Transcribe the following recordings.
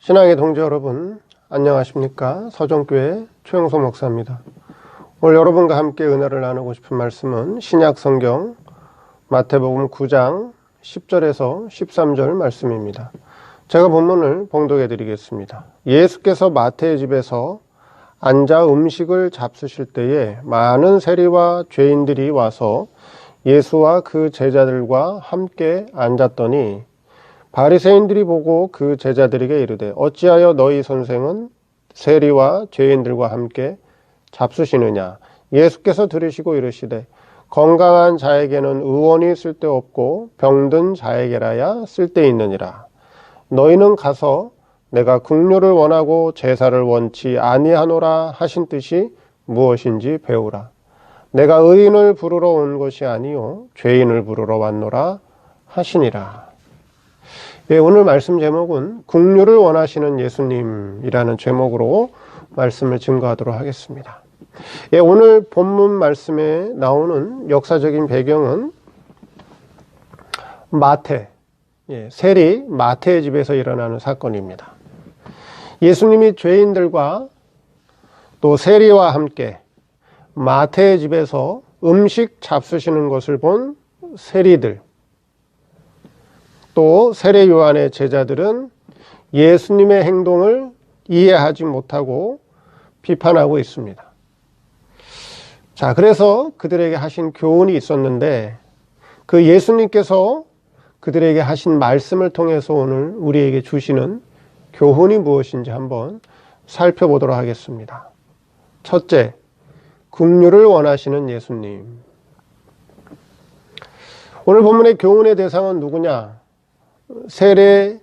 신앙의 동지 여러분, 안녕하십니까? 서정교회 최영소 목사입니다. 오늘 여러분과 함께 은혜를 나누고 싶은 말씀은 신약 성경 마태복음 9장 10절에서 13절 말씀입니다. 제가 본문을 봉독해 드리겠습니다. 예수께서 마태의 집에서 앉아 음식을 잡수실 때에 많은 세리와 죄인들이 와서 예수와 그 제자들과 함께 앉았더니 바리새인들이 보고 그 제자들에게 이르되 어찌하여 너희 선생은 세리와 죄인들과 함께 잡수시느냐. 예수께서 들으시고 이르시되 건강한 자에게는 의원이 쓸데없고 병든 자에게라야 쓸데있느니라. 너희는 가서 내가 긍휼을 원하고 제사를 원치 아니하노라 하신 뜻이 무엇인지 배우라. 내가 의인을 부르러 온 것이 아니요 죄인을 부르러 왔노라 하시니라. 예, 오늘 말씀 제목은 긍휼을 원하시는 예수님이라는 제목으로 말씀을 증거하도록 하겠습니다. 예, 오늘 본문 말씀에 나오는 역사적인 배경은 마태, 세리 마태의 집에서 일어나는 사건입니다. 예수님이 죄인들과 또 세리와 함께 마태의 집에서 음식 잡수시는 것을 본 세리들, 또 세례 요한의 제자들은 예수님의 행동을 이해하지 못하고 비판하고 있습니다. 자, 그래서 그들에게 하신 교훈이 있었는데 그 예수님께서 그들에게 하신 말씀을 통해서 오늘 우리에게 주시는 교훈이 무엇인지 한번 살펴보도록 하겠습니다. 첫째, 긍휼을 원하시는 예수님. 오늘 본문의 교훈의 대상은 누구냐? 세례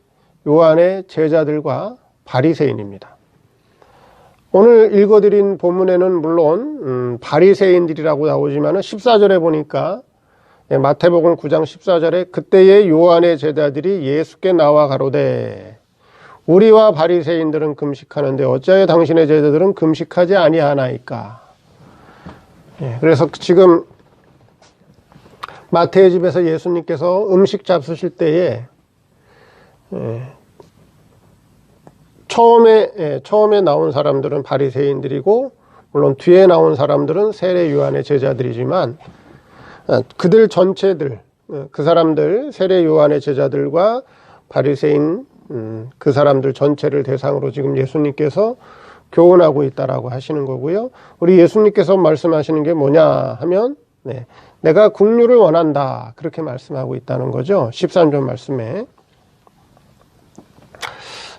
요한의 제자들과 바리새인입니다. 오늘 읽어드린 본문에는 물론 바리새인들이라고 나오지만 14절에 보니까 마태복음 9장 14절에 그때의 요한의 제자들이 예수께 나와 가로되 우리와 바리새인들은 금식하는데 어찌하여 당신의 제자들은 금식하지 아니하나이까. 그래서 지금 마태의 집에서 예수님께서 음식 잡수실 때에 처음에 나온 사람들은 바리새인들이고 물론 뒤에 나온 사람들은 세례 요한의 제자들이지만 그들 전체들, 그 사람들 세례 요한의 제자들과 바리새인 그 사람들 전체를 대상으로 지금 예수님께서 교훈하고 있다라고 하시는 거고요. 우리 예수님께서 말씀하시는 게 뭐냐 하면 내가 긍휼을 원한다 그렇게 말씀하고 있다는 거죠. 13절 말씀에.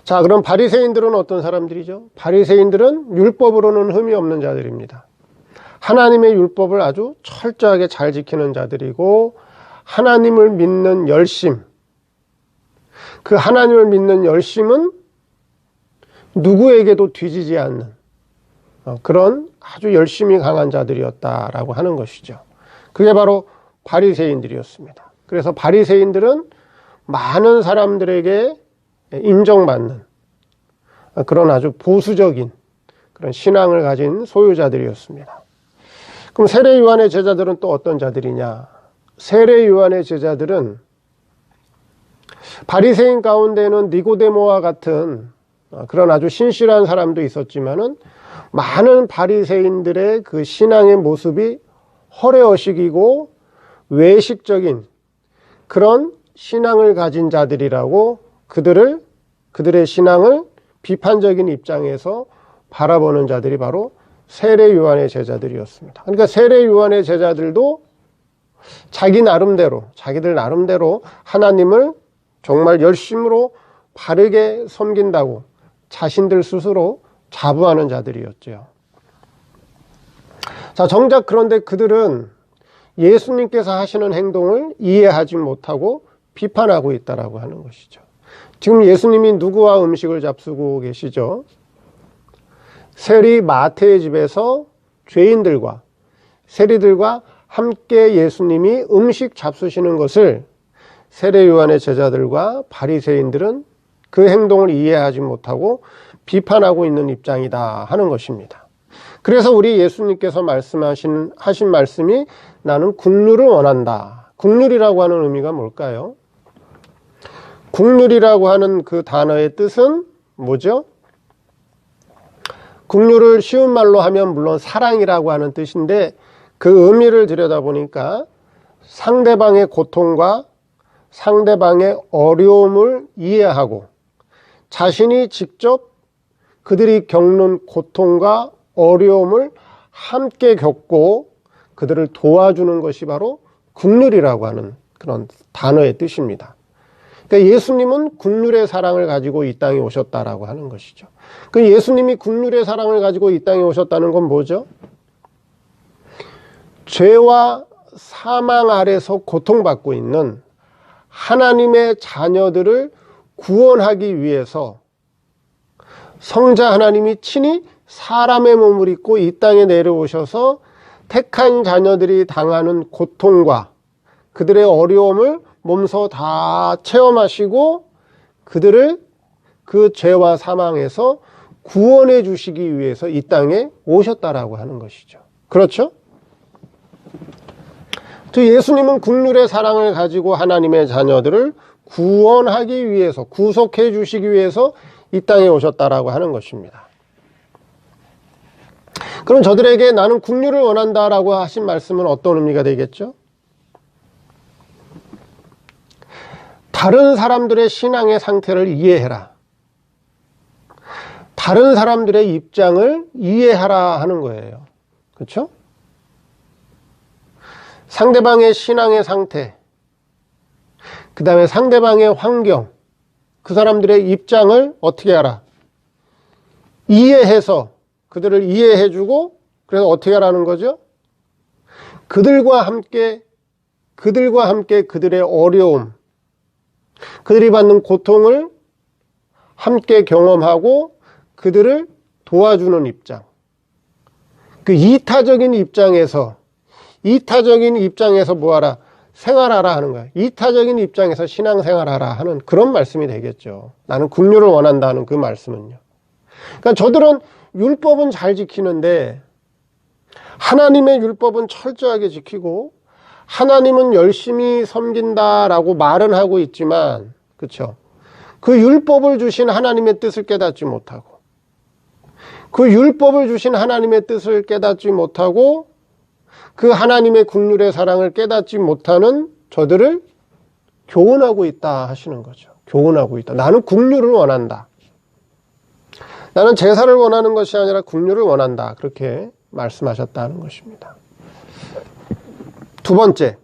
자, 그럼 바리새인들은 어떤 사람들이죠? 바리새인들은 율법으로는 흠이 없는 자들입니다. 하나님의 율법을 아주 철저하게 잘 지키는 자들이고 하나님을 믿는 열심, 그 하나님을 믿는 열심은 누구에게도 뒤지지 않는 그런 아주 열심이 강한 자들이었다라고 하는 것이죠. 그게 바로 바리새인들이었습니다. 그래서 바리새인들은 많은 사람들에게 인정받는 그런 아주 보수적인 그런 신앙을 가진 소유자들이었습니다. 그럼 세례 요한의 제자들은 또 어떤 자들이냐? 세례 요한의 제자들은 바리새인 가운데는 니고데모와 같은 그런 아주 신실한 사람도 있었지만은 많은 바리새인들의 그 신앙의 모습이 허례허식이고 외식적인 그런 신앙을 가진 자들이라고 그들의 신앙을 비판적인 입장에서 바라보는 자들이 바로 세례 요한의 제자들이었습니다. 그러니까 세례 요한의 제자들도 자기들 나름대로 하나님을 정말 열심으로 바르게 섬긴다고 자신들 스스로 자부하는 자들이었죠. 자, 정작 그런데 그들은 예수님께서 하시는 행동을 이해하지 못하고 비판하고 있다라고 하는 것이죠. 지금 예수님이 누구와 음식을 잡수고 계시죠? 세리 마태의 집에서 죄인들과 세리들과 함께 예수님이 음식 잡수시는 것을 세례 요한의 제자들과 바리새인들은 그 행동을 이해하지 못하고 비판하고 있는 입장이다 하는 것입니다. 그래서 우리 예수님께서 하신 말씀이 나는 긍휼을 원한다. 긍휼이라고 하는 의미가 뭘까요? 긍휼이라고 하는 그 단어의 뜻은 뭐죠? 긍휼을 쉬운 말로 하면 물론 사랑이라고 하는 뜻인데 그 의미를 들여다보니까 상대방의 고통과 상대방의 어려움을 이해하고 자신이 직접 그들이 겪는 고통과 어려움을 함께 겪고 그들을 도와주는 것이 바로 긍휼이라고 하는 그런 단어의 뜻입니다. 그러니까 예수님은 긍휼의 사랑을 가지고 이 땅에 오셨다라고 하는 것이죠. 그 예수님이 긍휼의 사랑을 가지고 이 땅에 오셨다는 건 뭐죠? 죄와 사망 아래서 고통받고 있는 하나님의 자녀들을 구원하기 위해서 성자 하나님이 친히 사람의 몸을 입고 이 땅에 내려오셔서 택한 자녀들이 당하는 고통과 그들의 어려움을 몸소 다 체험하시고 그들을 그 죄와 사망에서 구원해 주시기 위해서 이 땅에 오셨다라고 하는 것이죠. 그렇죠? 예수님은 긍휼의 사랑을 가지고 하나님의 자녀들을 구원하기 위해서, 구속해 주시기 위해서 이 땅에 오셨다라고 하는 것입니다. 그럼 저들에게 나는 긍휼을 원한다라고 하신 말씀은 어떤 의미가 되겠죠? 다른 사람들의 신앙의 상태를 이해해라. 다른 사람들의 입장을 이해하라 하는 거예요. 그렇죠? 상대방의 신앙의 상태, 그 다음에 상대방의 환경, 그 사람들의 입장을 어떻게 하라? 이해해서 그들을 이해해주고 그래서 어떻게 하라는 거죠? 그들과 함께 그들의 어려움, 그들이 받는 고통을 함께 경험하고 그들을 도와주는 입장. 그 이타적인 입장에서 뭐하라? 생활하라 하는 거예요. 이타적인 입장에서 신앙생활하라 하는 그런 말씀이 되겠죠. 나는 긍휼을 원한다는 그 말씀은요. 그러니까 저들은 율법은 잘 지키는데 하나님의 율법은 철저하게 지키고 하나님은 열심히 섬긴다라고 말은 하고 있지만, 그렇죠? 그 율법을 주신 하나님의 뜻을 깨닫지 못하고, 그 율법을 주신 하나님의 뜻을 깨닫지 못하고, 그 하나님의 긍휼의 사랑을 깨닫지 못하는 저들을 교훈하고 있다 하시는 거죠. 교훈하고 있다. 나는 긍휼을 원한다. 나는 제사를 원하는 것이 아니라 긍휼을 원한다. 그렇게 말씀하셨다는 것입니다. 두 번째,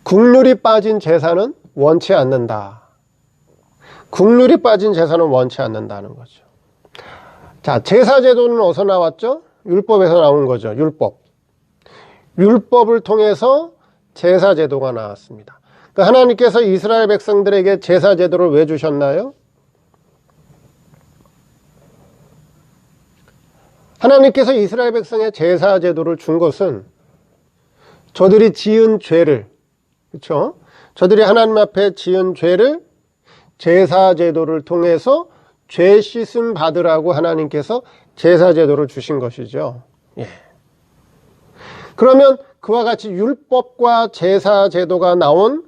긍휼이 빠진 제사는 원치 않는다. 긍휼이 빠진 제사는 원치 않는다는 거죠. 자, 제사 제도는 어디서 나왔죠? 율법에서 나온 거죠. 율법을 통해서 제사 제도가 나왔습니다. 그러니까 하나님께서 이스라엘 백성들에게 제사 제도를 왜 주셨나요? 하나님께서 이스라엘 백성의 제사 제도를 준 것은 저들이 지은 죄를, 그렇죠? 저들이 하나님 앞에 지은 죄를 제사 제도를 통해서 죄 씻음 받으라고 하나님께서 제사 제도를 주신 것이죠. 예. 그러면 그와 같이 율법과 제사 제도가 나온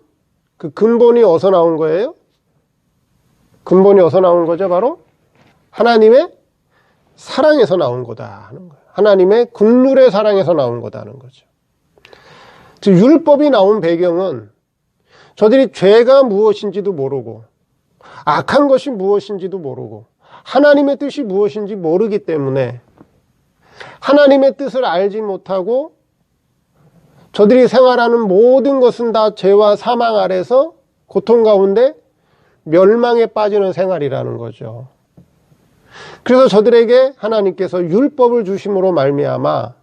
그 근본이 어디서 나온 거예요? 근본이 어디서 나온 거죠? 바로 하나님의 사랑에서 나온 거다 하는 거예요. 하나님의 긍휼의 사랑에서 나온 거다 하는 거죠. 즉 율법이 나온 배경은 저들이 죄가 무엇인지도 모르고 악한 것이 무엇인지도 모르고 하나님의 뜻이 무엇인지 모르기 때문에 하나님의 뜻을 알지 못하고 저들이 생활하는 모든 것은 다 죄와 사망 아래서 고통 가운데 멸망에 빠지는 생활이라는 거죠. 그래서 저들에게 하나님께서 율법을 주심으로 말미암아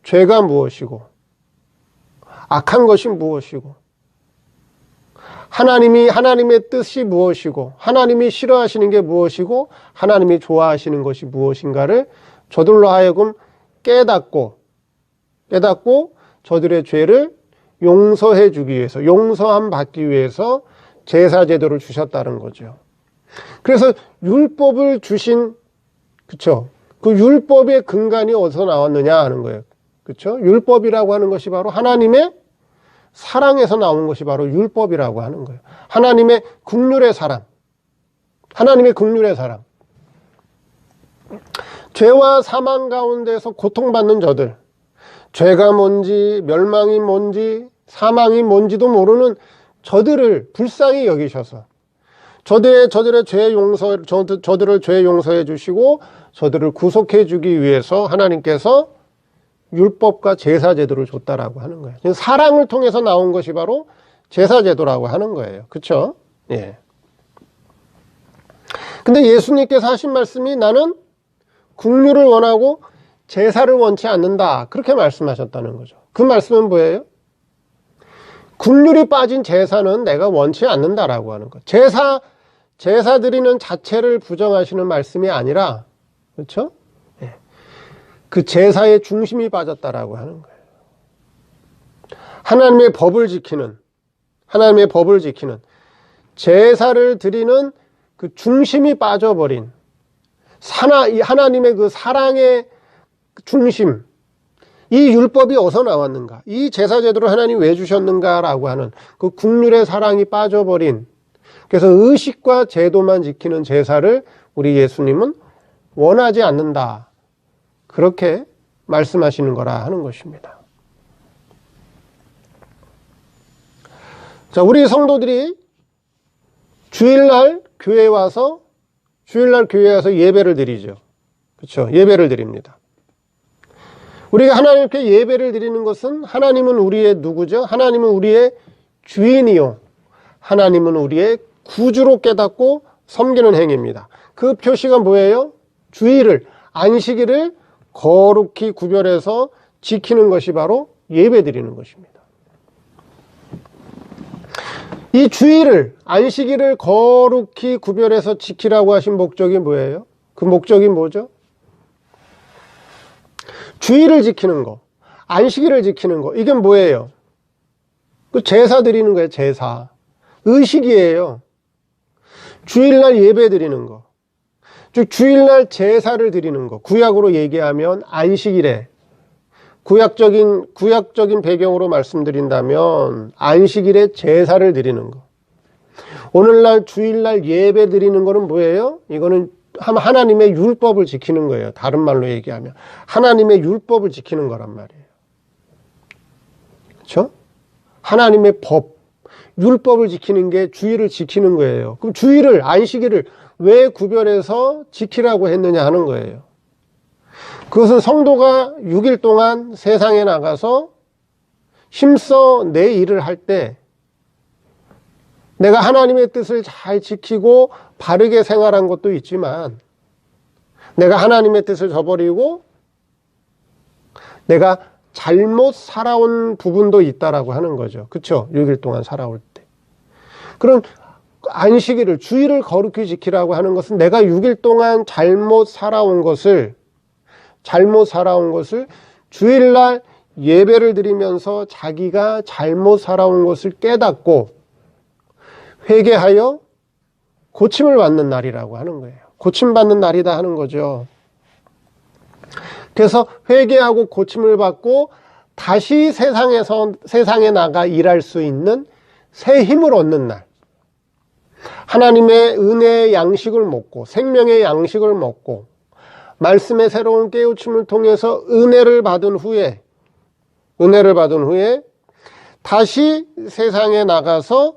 죄가 무엇이고 악한 것이 무엇이고 하나님의 뜻이 무엇이고 하나님이 싫어하시는 게 무엇이고 하나님이 좋아하시는 것이 무엇인가를 저들로 하여금 깨닫고 저들의 죄를 용서해 주기 위해서, 용서함 받기 위해서 제사 제도를 주셨다는 거죠. 그래서 율법을 주신, 그쵸? 그 율법의 근간이 어디서 나왔느냐 하는 거예요. 그쵸? 율법이라고 하는 것이 바로 하나님의 사랑에서 나온 것이 바로 율법이라고 하는 거예요. 하나님의 긍휼의 사랑. 하나님의 긍휼의 사랑. 죄와 사망 가운데서 고통받는 저들, 죄가 뭔지, 멸망이 뭔지, 사망이 뭔지도 모르는 저들을 불쌍히 여기셔서 저들의 저들을 죄 용서해 주시고 저들을 구속해 주기 위해서 하나님께서 율법과 제사제도를 줬다라고 하는 거예요. 사랑을 통해서 나온 것이 바로 제사제도라고 하는 거예요. 그렇죠? 예. 근데 예수님께서 하신 말씀이 나는 긍휼을 원하고 제사를 원치 않는다. 그렇게 말씀하셨다는 거죠. 그 말씀은 뭐예요? 긍휼이 빠진 제사는 내가 원치 않는다라고 하는 것. 제사 드리는 자체를 부정하시는 말씀이 아니라, 그렇죠? 예. 그 제사의 중심이 빠졌다라고 하는 거예요. 하나님의 법을 지키는 제사를 드리는 그 중심이 빠져버린 하나님의 그 사랑의 중심, 이 율법이 어디서 나왔는가? 이 제사제도를 하나님 왜 주셨는가라고 하는 그 긍휼의 사랑이 빠져버린, 그래서 의식과 제도만 지키는 제사를 우리 예수님은 원하지 않는다. 그렇게 말씀하시는 거라 하는 것입니다. 자, 우리 성도들이 주일날 교회에 와서 예배를 드리죠. 그렇죠? 예배를 드립니다. 우리가 하나님께 예배를 드리는 것은 하나님은 우리의 누구죠? 하나님은 우리의 주인이요. 하나님은 우리의 구주로 깨닫고 섬기는 행위입니다. 그 표시가 뭐예요? 주일을, 안식일을 거룩히 구별해서 지키는 것이 바로 예배 드리는 것입니다. 이 주일을, 안식일을 거룩히 구별해서 지키라고 하신 목적이 뭐예요? 그 목적이 뭐죠? 주일을 지키는 거, 안식일을 지키는 거, 이게 뭐예요? 그 제사 드리는 거예요, 제사. 의식이에요. 주일날 예배 드리는 거. 즉, 주일날 제사를 드리는 거. 구약으로 얘기하면 안식일에, 구약적인 배경으로 말씀드린다면 안식일에 제사를 드리는 거. 오늘날 주일날 예배 드리는 거는 뭐예요? 이거는 하나님의 율법을 지키는 거예요. 다른 말로 얘기하면 하나님의 율법을 지키는 거란 말이에요. 그렇죠? 하나님의 법, 율법을 지키는 게 주일을 지키는 거예요. 그럼 주일을, 안식일을 왜 구별해서 지키라고 했느냐 하는 거예요. 그것은 성도가 6일 동안 세상에 나가서 힘써 내 일을 할 때 내가 하나님의 뜻을 잘 지키고 바르게 생활한 것도 있지만 내가 하나님의 뜻을 저버리고 내가 잘못 살아온 부분도 있다라고 하는 거죠. 그렇죠? 6일 동안 살아올 때. 그럼 안식일을, 주일을 거룩히 지키라고 하는 것은 내가 6일 동안 잘못 살아온 것을 주일날 예배를 드리면서 자기가 잘못 살아온 것을 깨닫고 회개하여 고침을 받는 날이라고 하는 거예요. 고침받는 날이다 하는 거죠. 그래서 회개하고 고침을 받고 다시 세상에 나가 일할 수 있는 새 힘을 얻는 날. 하나님의 은혜의 양식을 먹고 생명의 양식을 먹고 말씀의 새로운 깨우침을 통해서 은혜를 받은 후에 다시 세상에 나가서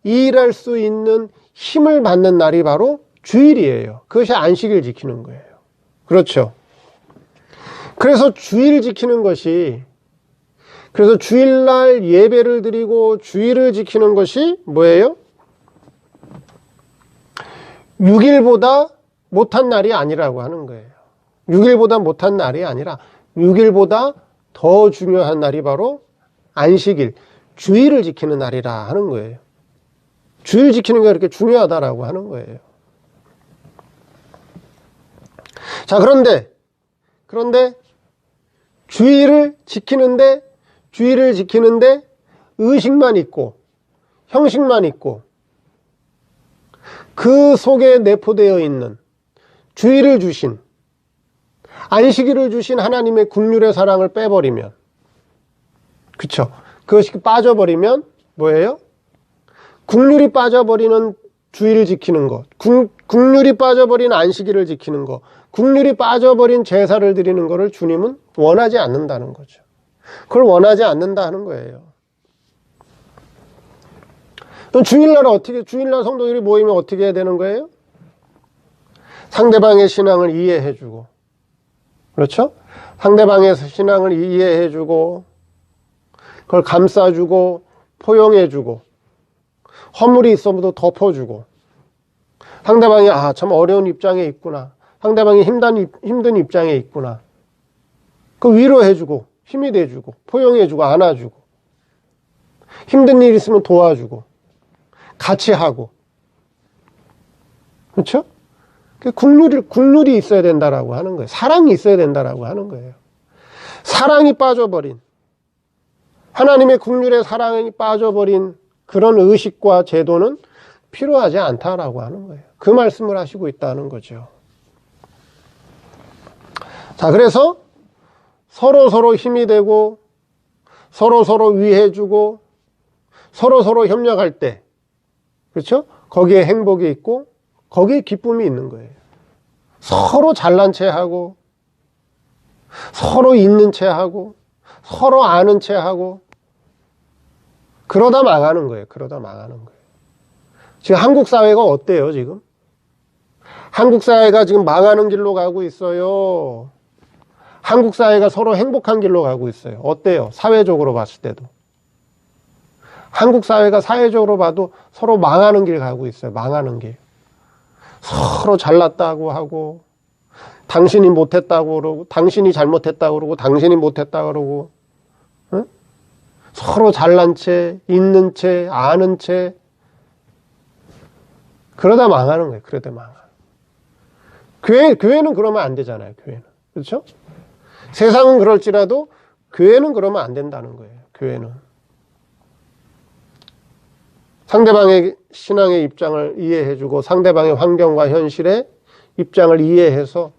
일할 수 있는 힘을 받는 날이 바로 주일이에요. 그것이 안식일 지키는 거예요. 그렇죠? 그래서 주일날 예배를 드리고 주일을 지키는 것이 뭐예요? 6일보다 못한 날이 아니라고 하는 거예요. 6일보다 못한 날이 아니라 6일보다 더 중요한 날이 바로 안식일, 주일을 지키는 날이라 하는 거예요. 주일 지키는 게 그렇게 중요하다라고 하는 거예요. 자, 그런데 주일을 지키는데 의식만 있고 형식만 있고 그 속에 내포되어 있는 주일을 주신, 안식일을 주신 하나님의 긍휼의 사랑을 빼버리면, 그쵸? 그것이 빠져버리면 뭐예요? 국률이 빠져버리는 주의를 지키는 것, 국률이 빠져버린 안식일을 지키는 것, 국률이 빠져버린 제사를 드리는 것을 주님은 원하지 않는다는 거죠. 그걸 원하지 않는다 하는 거예요. 그럼 주일날 성도들이 모이면 어떻게 해야 되는 거예요? 상대방의 신앙을 이해해주고, 그렇죠? 상대방의 신앙을 이해해주고, 그걸 감싸주고, 포용해주고, 허물이 있어도 덮어주고, 상대방이 참 어려운 입장에 있구나, 상대방이 힘든 입장에 있구나, 그 위로해주고, 힘이 돼주고, 포용해주고, 안아주고, 힘든 일 있으면 도와주고, 같이 하고, 그렇죠? 국률이 있어야 된다라고 하는 거예요. 사랑이 있어야 된다라고 하는 거예요. 사랑이 빠져버린, 하나님의 국률의 사랑이 빠져버린 그런 의식과 제도는 필요하지 않다라고 하는 거예요. 그 말씀을 하시고 있다는 거죠. 자, 그래서 서로 힘이 되고, 서로 위해주고, 서로 협력할 때, 그렇죠? 거기에 행복이 있고, 거기에 기쁨이 있는 거예요. 서로 잘난 체 하고, 서로 있는 체 하고, 서로 아는 체 하고, 그러다 망하는 거예요. 지금 한국 사회가 어때요, 지금? 한국 사회가 지금 망하는 길로 가고 있어요. 한국 사회가 서로 행복한 길로 가고 있어요. 어때요? 사회적으로 봤을 때도. 한국 사회가 사회적으로 봐도 서로 망하는 길 가고 있어요. 망하는 길. 서로 잘났다고 하고, 당신이 못했다고 그러고, 당신이 잘못했다고 그러고, 당신이 못했다고 그러고, 응? 서로 잘난 채, 있는 채, 아는 채, 그러다 망하는 거예요. 그러다 망하는. 교회는 그러면 안 되잖아요. 교회는. 그렇죠? 세상은 그럴지라도 교회는 그러면 안 된다는 거예요. 교회는. 상대방의 신앙의 입장을 이해해주고 상대방의 환경과 현실의 입장을 이해해서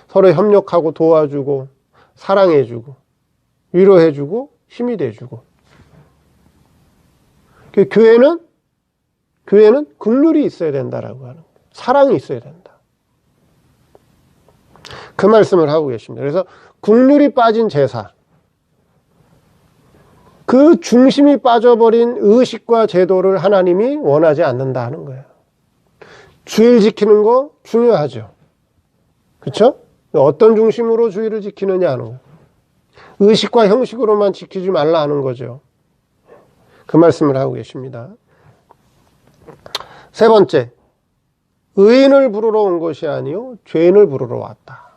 서로 협력하고 도와주고 사랑해주고 위로해주고 힘이 돼주고. 교회는 국률이 있어야 된다라고 하는 거예요. 사랑이 있어야 된다. 그 말씀을 하고 계십니다. 그래서 국률이 빠진 제사, 그 중심이 빠져버린 의식과 제도를 하나님이 원하지 않는다 하는 거예요. 주일 지키는 거 중요하죠. 그렇죠? 어떤 중심으로 주일을 지키느냐 하는 거예요. 의식과 형식으로만 지키지 말라 하는 거죠. 그 말씀을 하고 계십니다. 세 번째, 의인을 부르러 온 것이 아니요 죄인을 부르러 왔다.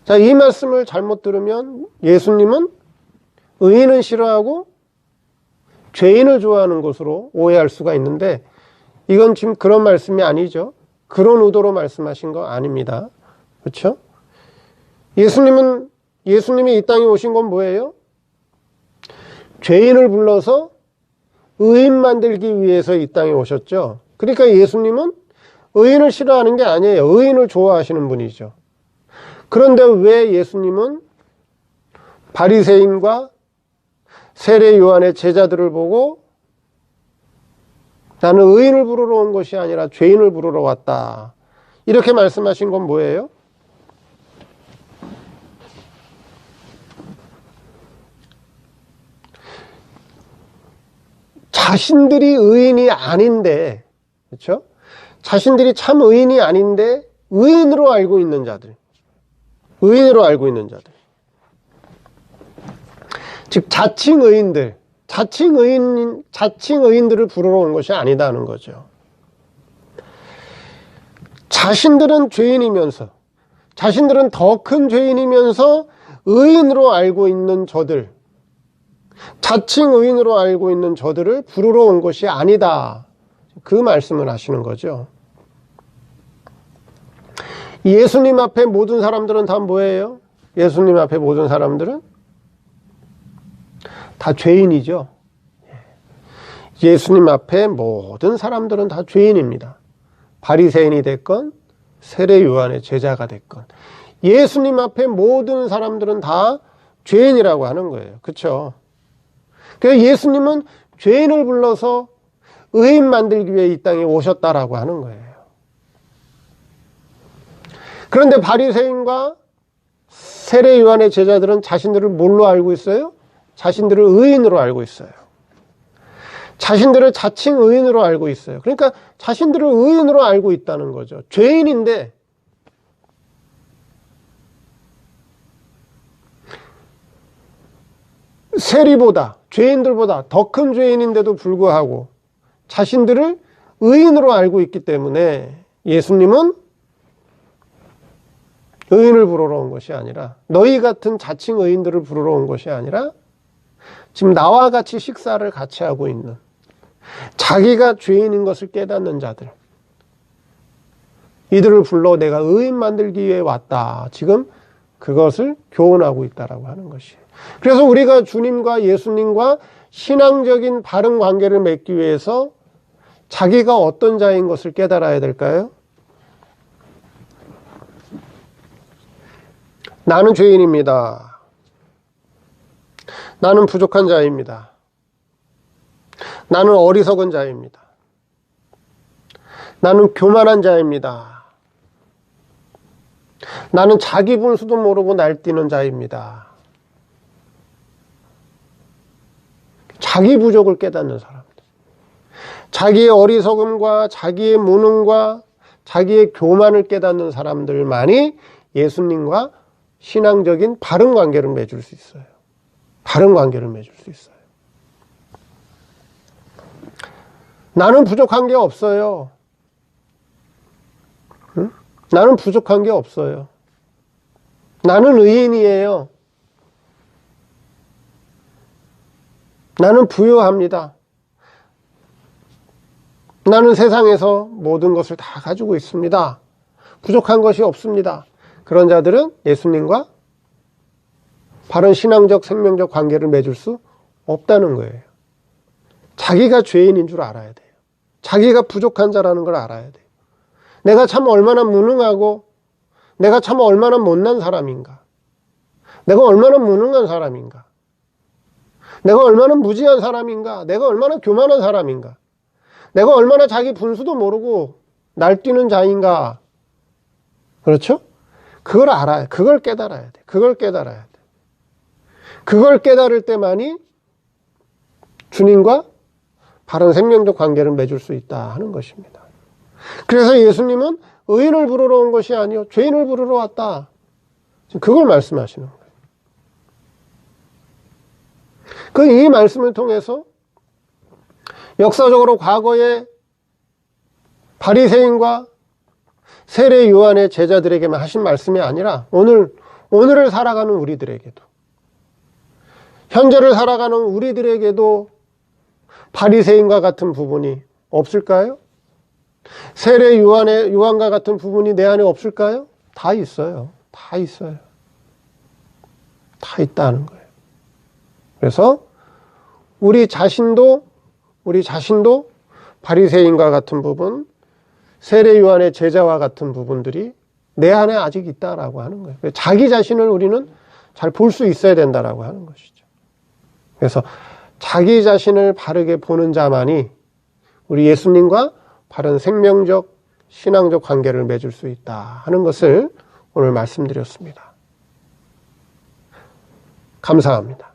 자, 이 말씀을 잘못 들으면 예수님은 의인은 싫어하고 죄인을 좋아하는 것으로 오해할 수가 있는데, 이건 지금 그런 말씀이 아니죠. 그런 의도로 말씀하신 거 아닙니다. 그렇죠? 예수님이 이 땅에 오신 건 뭐예요? 죄인을 불러서 의인 만들기 위해서 이 땅에 오셨죠. 그러니까 예수님은 의인을 싫어하는 게 아니에요. 의인을 좋아하시는 분이죠. 그런데 왜 예수님은 바리새인과 세례 요한의 제자들을 보고 나는 의인을 부르러 온 것이 아니라 죄인을 부르러 왔다, 이렇게 말씀하신 건 뭐예요? 자신들이 의인이 아닌데, 그렇죠? 자신들이 참 의인이 아닌데 의인으로 알고 있는 자들, 즉 자칭 의인들을 부르러 온 것이 아니다는 거죠. 자신들은 죄인이면서, 자신들은 더 큰 죄인이면서 의인으로 알고 있는 저들, 자칭 의인으로 알고 있는 저들을 부르러 온 것이 아니다, 그 말씀을 하시는 거죠. 예수님 앞에 모든 사람들은 다 뭐예요? 예수님 앞에 모든 사람들은 다 죄인이죠. 예수님 앞에 모든 사람들은 다 죄인입니다. 바리새인이 됐건 세례 요한의 제자가 됐건 예수님 앞에 모든 사람들은 다 죄인이라고 하는 거예요. 그렇죠? 그래서 예수님은 죄인을 불러서 의인 만들기 위해 이 땅에 오셨다라고 하는 거예요. 그런데 바리새인과 세례 요한의 제자들은 자신들을 뭘로 알고 있어요? 자신들을 의인으로 알고 있어요. 자신들을 자칭 의인으로 알고 있어요. 그러니까 자신들을 의인으로 알고 있다는 거죠. 죄인인데 세리보다, 죄인들보다 더 큰 죄인인데도 불구하고 자신들을 의인으로 알고 있기 때문에 예수님은 의인을 부르러 온 것이 아니라, 너희 같은 자칭 의인들을 부르러 온 것이 아니라 지금 나와 같이 식사를 같이 하고 있는, 자기가 죄인인 것을 깨닫는 자들, 이들을 불러 내가 의인 만들기 위해 왔다. 지금 그것을 교훈하고 있다라고 하는 것이에요. 그래서 우리가 주님과 예수님과 신앙적인 바른 관계를 맺기 위해서 자기가 어떤 자인 것을 깨달아야 될까요? 나는 죄인입니다. 나는 부족한 자입니다. 나는 어리석은 자입니다. 나는 교만한 자입니다. 나는 자기 분수도 모르고 날뛰는 자입니다. 자기 부족을 깨닫는 사람들. 자기의 어리석음과 자기의 무능과 자기의 교만을 깨닫는 사람들만이 예수님과 신앙적인 바른 관계를 맺을 수 있어요. 바른 관계를 맺을 수 있어요. 나는 부족한 게 없어요. 응? 나는 부족한 게 없어요. 나는 의인이에요. 나는 부유합니다. 나는 세상에서 모든 것을 다 가지고 있습니다. 부족한 것이 없습니다. 그런 자들은 예수님과 바른 신앙적 생명적 관계를 맺을 수 없다는 거예요. 자기가 죄인인 줄 알아야 돼요. 자기가 부족한 자라는 걸 알아야 돼요. 내가 참 얼마나 무능하고 내가 참 얼마나 못난 사람인가. 내가 얼마나 무능한 사람인가. 내가 얼마나 무지한 사람인가. 내가 얼마나 교만한 사람인가. 내가 얼마나 자기 분수도 모르고 날뛰는 자인가. 그렇죠? 그걸 알아야, 그걸 깨달아야 돼. 그걸 깨달아야 돼. 그걸 깨달을 때만이 주님과 바른 생명적 관계를 맺을 수 있다 하는 것입니다. 그래서 예수님은 의인을 부르러 온 것이 아니요 죄인을 부르러 왔다. 그걸 말씀하시는 거예요. 이 말씀을 통해서 역사적으로 과거에 바리새인과 세례 요한의 제자들에게만 하신 말씀이 아니라 오늘을 살아가는 우리들에게도, 현재를 살아가는 우리들에게도 바리새인과 같은 부분이 없을까요? 세례 요한과 같은 부분이 내 안에 없을까요? 다 있어요. 다 있어요. 다 있다는 거예요. 그래서 우리 자신도 바리새인과 같은 부분, 세례 요한의 제자와 같은 부분들이 내 안에 아직 있다라고 하는 거예요. 자기 자신을 우리는 잘 볼 수 있어야 된다라고 하는 것이죠. 그래서 자기 자신을 바르게 보는 자만이 우리 예수님과 바른 생명적, 신앙적 관계를 맺을 수 있다 하는 것을 오늘 말씀드렸습니다. 감사합니다.